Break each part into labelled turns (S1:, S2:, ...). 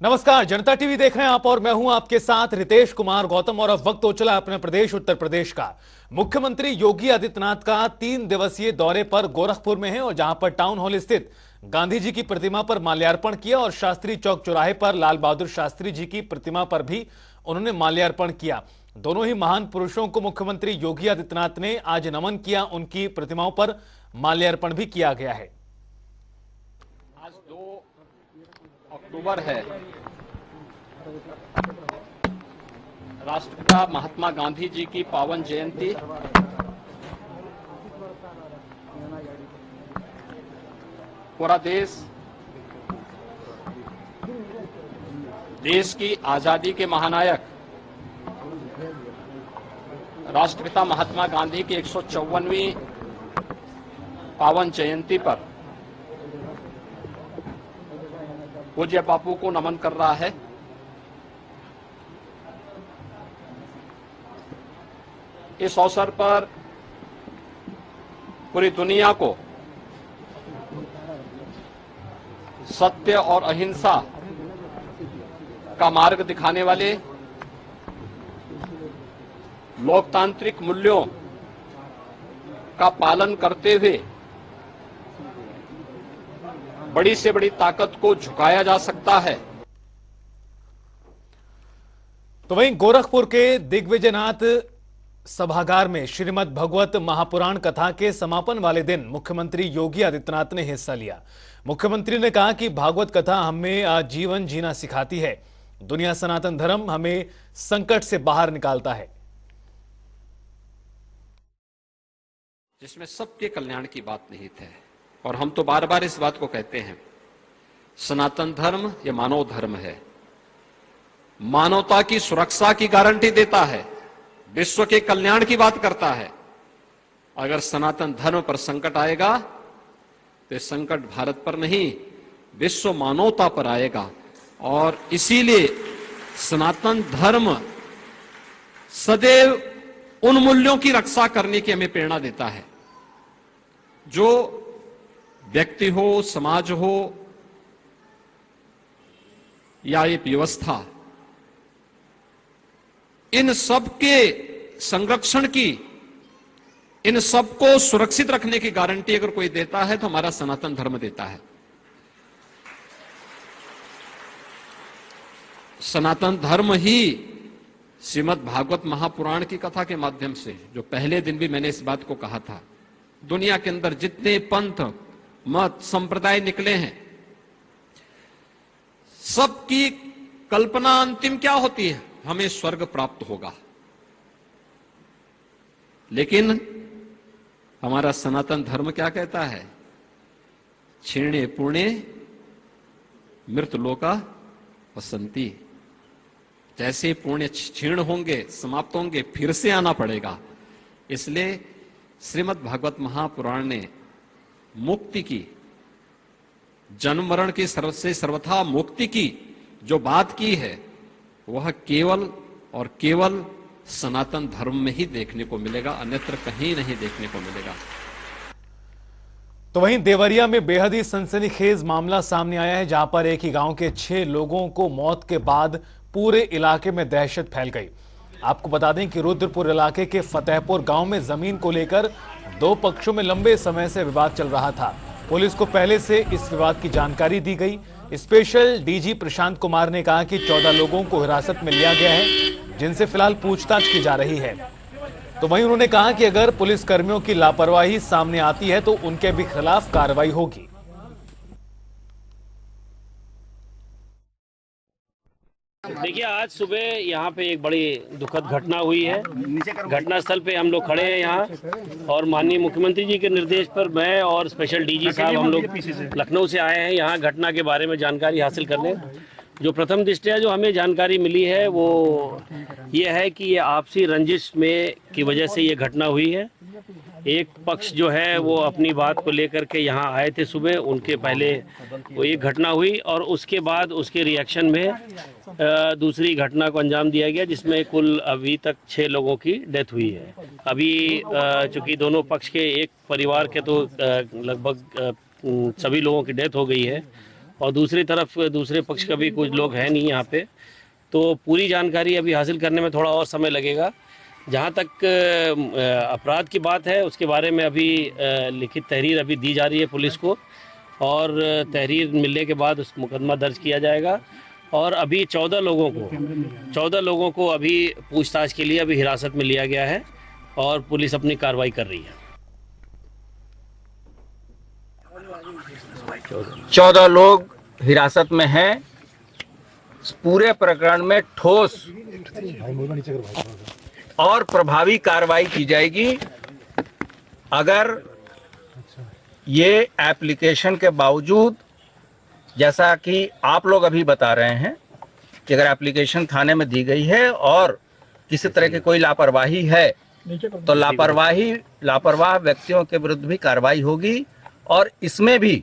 S1: नमस्कार, जनता टीवी देख रहे हैं आप और मैं हूं आपके साथ रितेश कुमार गौतम। और अब वक्त हो चला अपने प्रदेश उत्तर प्रदेश का। मुख्यमंत्री योगी आदित्यनाथ का 3 दिवसीय दौरे पर गोरखपुर में है और जहां पर टाउन हॉल स्थित गांधी जी की प्रतिमा पर माल्यार्पण किया और शास्त्री चौक चौराहे पर लाल बहादुर शास्त्री जी की प्रतिमा पर भी उन्होंने माल्यार्पण किया। दोनों ही महान पुरुषों को मुख्यमंत्री योगी आदित्यनाथ ने आज नमन किया, उनकी प्रतिमाओं पर माल्यार्पण भी किया गया है।
S2: आज 2 अक्टूबर है। राष्ट्रपिता महात्मा गांधी जी की पावन जयंती। पूरा देश की आजादी के महानायक राष्ट्रपिता महात्मा गांधी की 154वीं पावन जयंती पर पूज्य बापू को नमन कर रहा है। इस अवसर पर पूरी दुनिया को सत्य और अहिंसा का मार्ग दिखाने वाले लोकतांत्रिक मूल्यों का पालन करते हुए बड़ी से बड़ी ताकत को झुकाया जा सकता है।
S1: तो वहीं गोरखपुर के दिग्विजयनाथ सभागार में श्रीमद् भगवत महापुराण कथा के समापन वाले दिन मुख्यमंत्री योगी आदित्यनाथ ने हिस्सा लिया। मुख्यमंत्री ने कहा कि भागवत कथा हमें जीवन जीना सिखाती है। दुनिया सनातन धर्म हमें संकट से बाहर निकालता है,
S2: जिसमें सबके कल्याण की बात निहित है। और हम तो बार बार इस बात को कहते हैं, सनातन धर्म ये मानव धर्म है, मानवता की सुरक्षा की गारंटी देता है, विश्व के कल्याण की बात करता है। अगर सनातन धर्म पर संकट आएगा तो संकट भारत पर नहीं, विश्व मानवता पर आएगा। और इसीलिए सनातन धर्म सदैव उन मूल्यों की रक्षा करने की हमें प्रेरणा देता है जो व्यक्ति हो, समाज हो या एक व्यवस्था, इन सब के संरक्षण की, इन सबको सुरक्षित रखने की गारंटी अगर कोई देता है तो हमारा सनातन धर्म देता है। सनातन धर्म ही श्रीमद् भागवत महापुराण की कथा के माध्यम से, जो पहले दिन भी मैंने इस बात को कहा था, दुनिया के अंदर जितने पंथ मत संप्रदाय निकले हैं, सबकी कल्पना अंतिम क्या होती है? हमें स्वर्ग प्राप्त होगा। लेकिन हमारा सनातन धर्म क्या कहता है? क्षीणे पुणे मृत लोका वसंती। जैसे पुण्य क्षीण होंगे, समाप्त होंगे, फिर से आना पड़ेगा। इसलिए श्रीमद् भागवत महापुराण ने मुक्ति की, जन्म मरण की से सर्वथा मुक्ति की जो बात की है, वह केवल और केवल सनातन धर्म में ही देखने को मिलेगा, अन्यत्र कहीं नहीं देखने को मिलेगा।
S1: तो वहीं देवरिया में बेहद ही सनसनीखेज मामला सामने आया है, जहां पर एक ही गांव के 6 लोगों को मौत के बाद पूरे इलाके में दहशत फैल गई। आपको बता दें कि रुद्रपुर इलाके के फतेहपुर गांव में जमीन को लेकर 2 पक्षों में लंबे समय से विवाद चल रहा था। पुलिस को पहले से इस विवाद की जानकारी दी गई। स्पेशल डीजी प्रशांत कुमार ने कहा कि 14 लोगों को हिरासत में लिया गया है, जिनसे फिलहाल पूछताछ की जा रही है। तो वहीं उन्होंने कहा कि अगर पुलिस कर्मियों की लापरवाही सामने आती है तो उनके भी खिलाफ कार्रवाई होगी।
S3: देखिए, आज सुबह यहाँ पे एक बड़ी दुखद घटना हुई है। घटनास्थल पे हम लोग खड़े हैं यहाँ, और माननीय मुख्यमंत्री जी के निर्देश पर मैं और स्पेशल डीजी साहब हम लोग लखनऊ से आए हैं यहाँ घटना के बारे में जानकारी हासिल करने। जो प्रथम दृष्टया जो हमें जानकारी मिली है वो ये है कि ये आपसी रंजिश में की वजह से ये घटना हुई है। एक पक्ष जो है वो अपनी बात को लेकर के यहाँ आए थे सुबह, उनके पहले वो एक घटना हुई और उसके बाद उसके रिएक्शन में दूसरी घटना को अंजाम दिया गया, जिसमें कुल अभी तक 6 लोगों की डेथ हुई है। अभी चूंकि दोनों पक्ष के एक परिवार के तो लगभग सभी लोगों की डेथ हो गई है, और दूसरी तरफ दूसरे पक्ष का भी कुछ लोग हैं नहीं यहाँ पे, तो पूरी जानकारी अभी हासिल करने में थोड़ा और समय लगेगा। जहाँ तक अपराध की बात है उसके बारे में अभी लिखित तहरीर अभी दी जा रही है पुलिस को, और तहरीर मिलने के बाद उस मुकदमा दर्ज किया जाएगा। और अभी 14 लोगों को अभी पूछताछ के लिए अभी हिरासत में लिया गया है और पुलिस अपनी कार्रवाई कर रही है।
S4: 14 लोग हिरासत में हैं। पूरे प्रकरण में ठोस और प्रभावी कार्रवाई की जाएगी। अगर ये एप्लीकेशन के बावजूद, जैसा कि आप लोग अभी बता रहे हैं कि अगर एप्लीकेशन थाने में दी गई है और किसी तरह की कोई लापरवाही है तो लापरवाह व्यक्तियों के विरुद्ध भी कार्रवाई होगी। और इसमें भी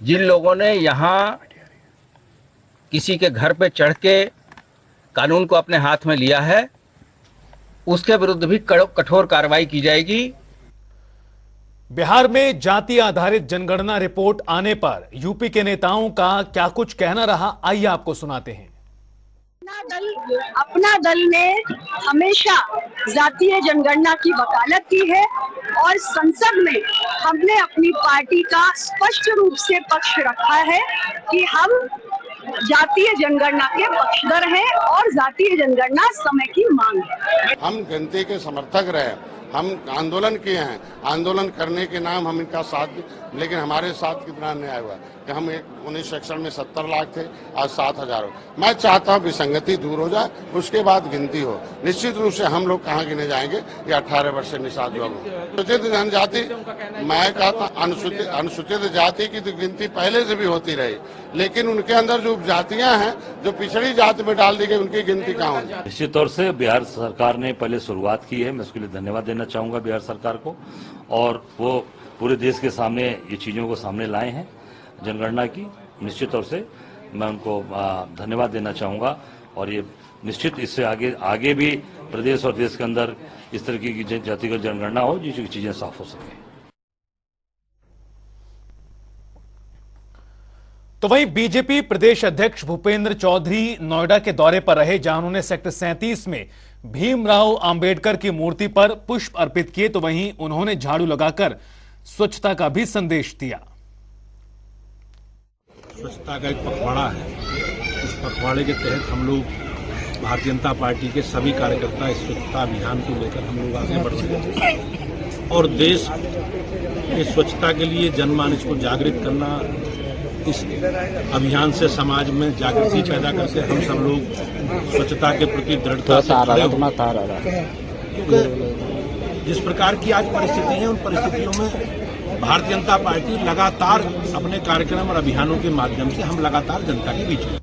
S4: जिन लोगों ने यहाँ किसी के घर पे चढ़ के कानून को अपने हाथ में लिया है उसके विरुद्ध भी कठोर कार्रवाई की जाएगी।
S1: बिहार में जाति आधारित जनगणना रिपोर्ट आने पर यूपी के नेताओं का क्या कुछ कहना रहा, आइए आपको सुनाते हैं।
S5: अपना दल ने हमेशा जातीय जनगणना की वकालत की है और संसद में हमने अपनी पार्टी का स्पष्ट रूप से पक्ष रखा है कि हम जातीय जनगणना के पक्षधर हैं और जातीय जनगणना समय की मांग है।
S6: हम गिनती के समर्थक रहे, हम आंदोलन किए हैं, आंदोलन करने के नाम हम इनका साथ, लेकिन हमारे साथ कितना अन्याय हुआ कि हम 1961 में 70 लाख थे, आज 7,000 हो। मैं चाहता हूँ विसंगति दूर हो जाए, उसके बाद गिनती हो। निश्चित रूप से हम लोग कहाँ गिने जाएंगे, ये 18 वर्ष से निषाद लोग। अनुसूचित जनजाति, मैं कहता अनुसूचित जाति की तो गिनती पहले से भी होती रही, लेकिन उनके अंदर जो जातियां हैं जो पिछड़ी जाति में डाल दी गई, उनकी गिनती कहाँ होगी।
S7: निश्चित तौर से बिहार सरकार ने पहले शुरुआत की है, मैं उसके लिए धन्यवाद देना चाहूंगा बिहार सरकार को, और वो पूरे देश के सामने ये चीज़ों को सामने लाए हैं जनगणना की। निश्चित तौर से मैं उनको धन्यवाद देना चाहूँगा, और ये निश्चित इससे आगे भी प्रदेश और देश के अंदर इस तरह की जातिगत जनगणना हो जिसकी चीज़ें साफ हो सके।
S1: तो वहीं बीजेपी प्रदेश अध्यक्ष भूपेंद्र चौधरी नोएडा के दौरे पर रहे, जहां उन्होंने सेक्टर 37 में भीमराव अंबेडकर की मूर्ति पर पुष्प अर्पित किए, तो वहीं उन्होंने झाड़ू लगाकर स्वच्छता का भी संदेश दिया।
S8: स्वच्छता का एक पखवाड़ा है, इस पखवाड़े के तहत हम लोग भारतीय जनता पार्टी के सभी कार्यकर्ता इस स्वच्छता अभियान को लेकर हम लोग आगे बढ़ रहे हैं और देश के स्वच्छता के लिए जनमानस को जागृत करना, इस अभियान से समाज में जागृति पैदा करके हम सब लोग स्वच्छता के प्रति दृढ़ता से खड़े हों। क्योंकि जिस प्रकार की आज परिस्थिति है, उन परिस्थितियों में भारतीय जनता पार्टी लगातार अपने कार्यक्रम और अभियानों के माध्यम से हम लगातार जनता के बीच में।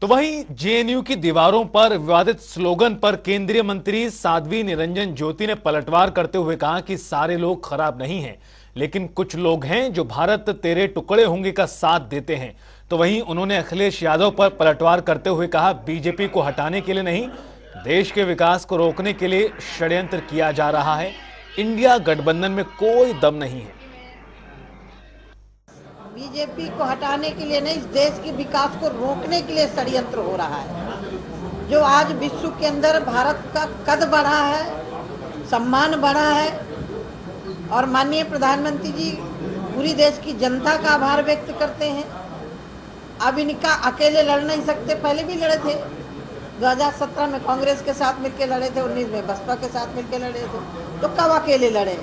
S1: तो वहीं जेएनयू की दीवारों पर विवादित स्लोगन पर केंद्रीय मंत्री साध्वी निरंजन ज्योति ने पलटवार करते हुए कहा कि सारे लोग खराब नहीं हैं, लेकिन कुछ लोग हैं जो भारत तेरे टुकड़े होंगे का साथ देते हैं। तो वहीं उन्होंने अखिलेश यादव पर पलटवार करते हुए कहा, बीजेपी को हटाने के लिए नहीं, देश के विकास को रोकने के लिए षड्यंत्र किया जा रहा है। इंडिया गठबंधन में कोई दम नहीं है।
S9: बीजेपी को हटाने के लिए नहीं, इस देश के विकास को रोकने के लिए षड्यंत्र हो रहा है। जो आज विश्व के अंदर भारत का कद बढ़ा है, सम्मान बढ़ा है, और माननीय प्रधानमंत्री जी पूरी देश की जनता का आभार व्यक्त करते हैं। अब इनका अकेले लड़ नहीं सकते, पहले भी लड़े थे, 2017 में कांग्रेस के साथ मिलकर लड़े थे, 19 में बसपा के साथ मिलकर लड़े थे, तो कब अकेले लड़े?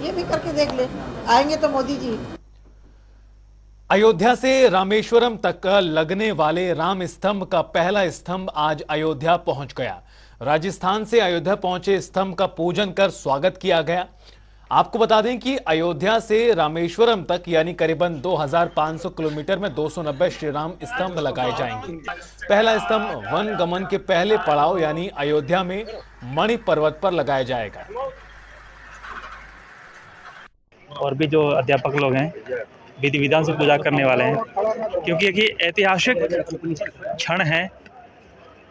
S9: ये भी करके देख ले, आएंगे तो मोदी जी।
S1: अयोध्या से रामेश्वरम तक लगने वाले राम स्तंभ का पहला स्तंभ आज अयोध्या पहुंच गया। राजस्थान से अयोध्या पहुंचे स्तंभ का पूजन कर स्वागत किया गया। आपको बता दें कि अयोध्या से रामेश्वरम तक यानी करीबन 2500 किलोमीटर में 290 श्री राम स्तंभ लगाए जाएंगे। पहला स्तंभ वन गमन के पहले पड़ाव यानी अयोध्या में मणि पर्वत पर लगाया जाएगा।
S10: और भी जो अध्यापक लोग हैं विधि विधान से पूजा करने वाले हैं, क्योंकि एक ऐतिहासिक क्षण है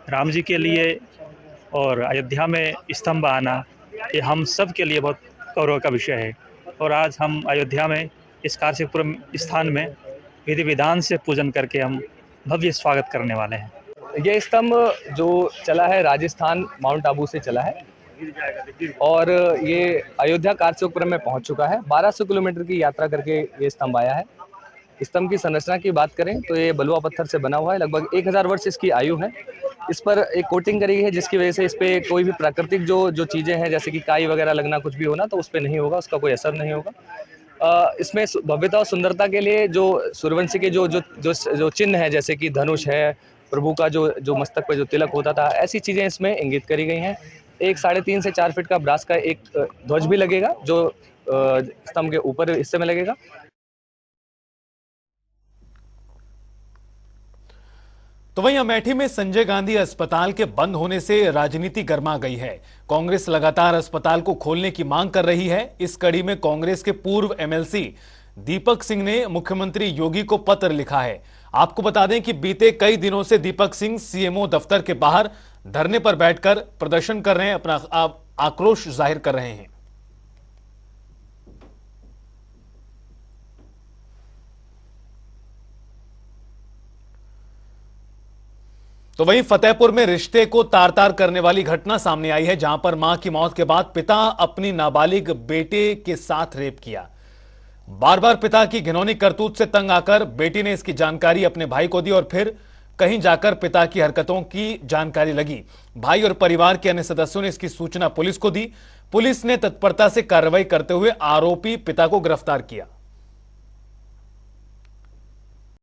S10: राम जी के लिए, और अयोध्या में स्तंभ आना ये हम सब के लिए बहुत गौरव का विषय है। और आज हम अयोध्या में इस कार्तिकपुरम स्थान में विधि विधान से पूजन करके हम भव्य स्वागत करने वाले हैं।
S11: ये स्तंभ जो चला है राजस्थान माउंट आबू से चला है और ये अयोध्या कार्तिकपुरम में पहुंच चुका है। 1200 किलोमीटर की यात्रा करके ये स्तंभ आया है। स्तंभ की संरचना की बात करें तो ये बलुआ पत्थर से बना हुआ है। लगभग 1000 वर्ष इसकी आयु है। इस पर एक कोटिंग करी गई है जिसकी वजह से इस पे कोई भी प्राकृतिक जो चीजें हैं जैसे कि काई वगैरह लगना कुछ भी होना तो उस पर नहीं होगा, उसका कोई असर नहीं होगा। इसमें भव्यता और सुंदरता के लिए जो सूर्यवंशी के जो चिन्ह है जैसे कि धनुष है, प्रभु का जो मस्तक पे जो तिलक होता था, ऐसी चीजें इसमें इंगित करी गई हैं। एक 3.5 से 4 फीट का ब्रास का एक ध्वज भी लगेगा जो स्तंभ के ऊपर हिस्से में लगेगा।
S1: तो वहीं अमेठी में संजय गांधी अस्पताल के बंद होने से राजनीति गर्मा गई है। कांग्रेस लगातार अस्पताल को खोलने की मांग कर रही है। इस कड़ी में कांग्रेस के पूर्व एमएलसी दीपक सिंह ने मुख्यमंत्री योगी को पत्र लिखा है। आपको बता दें कि बीते कई दिनों से दीपक सिंह सीएमओ दफ्तर के बाहर धरने पर बैठकर प्रदर्शन कर रहे हैं, अपना आक्रोश जाहिर कर रहे हैं। तो वहीं फतेहपुर में रिश्ते को तार तार करने वाली घटना सामने आई है, जहां पर मां की मौत के बाद पिता अपनी नाबालिग बेटे के साथ रेप किया। बार बार पिता की घिनौनी करतूत से तंग आकर बेटी ने इसकी जानकारी अपने भाई को दी और फिर कहीं जाकर पिता की हरकतों की जानकारी लगी। भाई और परिवार के अन्य सदस्यों ने इसकी सूचना पुलिस को दी। पुलिस ने तत्परता से कार्रवाई करते हुए आरोपी पिता को गिरफ्तार किया।